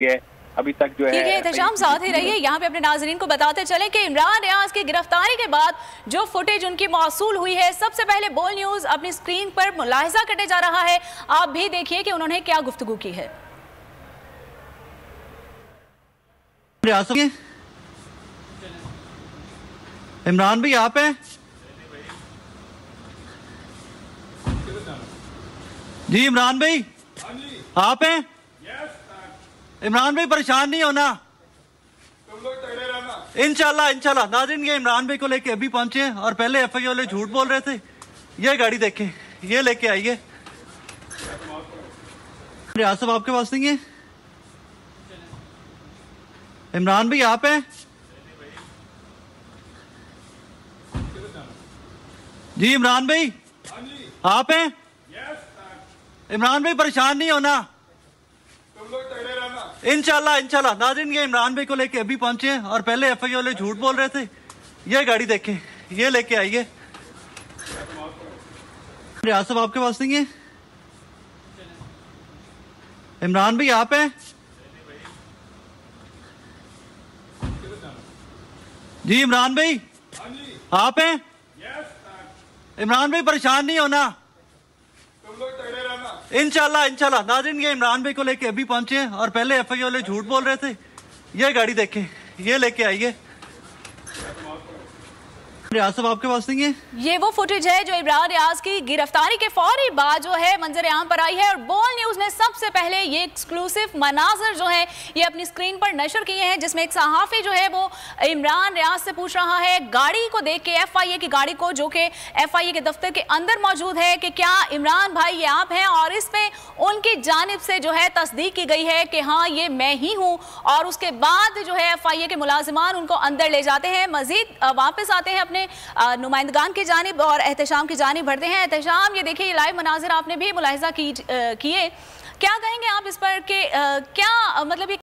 है अभी तक जो है। ठीक है एहतशाम, साथ ही रहिए। यहाँ पे अपने नाजरीन को बताते चले कि इमरान रियाज की गिरफ्तारी के बाद जो फुटेज उनकी मौसूल हुई है, सबसे पहले बोल न्यूज अपनी स्क्रीन पर मुलाहिजा करने जा रहा है। आप भी देखिए कि उन्होंने क्या गुफ्तगू की है। इमरान भाई आप हैं? जी इमरान भाई आप हैं? इमरान भाई परेशान नहीं होना, तुम लोग तगड़े रहना इंशाल्लाह इंशाल्लाह। नाज़रीन ये इमरान भाई को लेके अभी पहुंचे हैं और पहले एफआई वाले झूठ बोल रहे थे। ये गाड़ी देखें, ये लेके आइए। रियाज साहब आपके पास नहीं है? इमरान भाई आप हैं? जी इमरान भाई आप हैं? इमरान भाई परेशान नहीं होना, तुम लोग तगड़े रहना इंशाल्लाह इंशाल्लाह। नाज़रीन ये इमरान भाई को लेके अभी पहुंचे हैं और पहले एफआई वाले झूठ बोल रहे थे। ये गाड़ी देखें, ये लेके आइए। रियाज साहब आपके पास नहीं है? इमरान भाई आप हैं? जी इमरान भाई आप हैं? इमरान भाई परेशान नहीं होना, तुम लोग तगड़े रहना इंशाल्लाह इंशाल्लाह। नाज़रीन ये इमरान भाई को लेके अभी पहुंचे हैं और पहले एफआई वाले झूठ बोल रहे थे। ये गाड़ी देखें, ये लेके आइए। रियाज साहब आपके पास नहीं है? ये वो फुटेज है जो इमरान रियाज की गिरफ्तारी के फौरी बाद जो है मंजर आम पर आई है और बोल न्यूज ने सबसे पहले ये एक्सक्लूसिव मनाजर जो है ये अपनी स्क्रीन पर नशर किए हैं, जिसमें एक सहाफी जो है वो इमरान रियाज से पूछ रहा है गाड़ी को देख के, एफआईए की गाड़ी को जो कि एफआईए के दफ्तर के अंदर मौजूद है, कि क्या इमरान भाई ये आप हैं। और इसमें उनकी जानिब से जो है तस्दीक की गई है कि हाँ ये मैं ही हूँ। और उसके बाद जो है एफआईए के मुलाजिमान उनको अंदर ले जाते हैं। मजीद वापस आते हैं अपने नुमाइंदगान की जानिब और एहतशाम की जानिब बढ़ते हैं। एहतशाम ये देखिए लाइव मनाजिर आपने भी मुलाहिजा किए, क्या कहेंगे आप इस पर कि क्या मतलब ये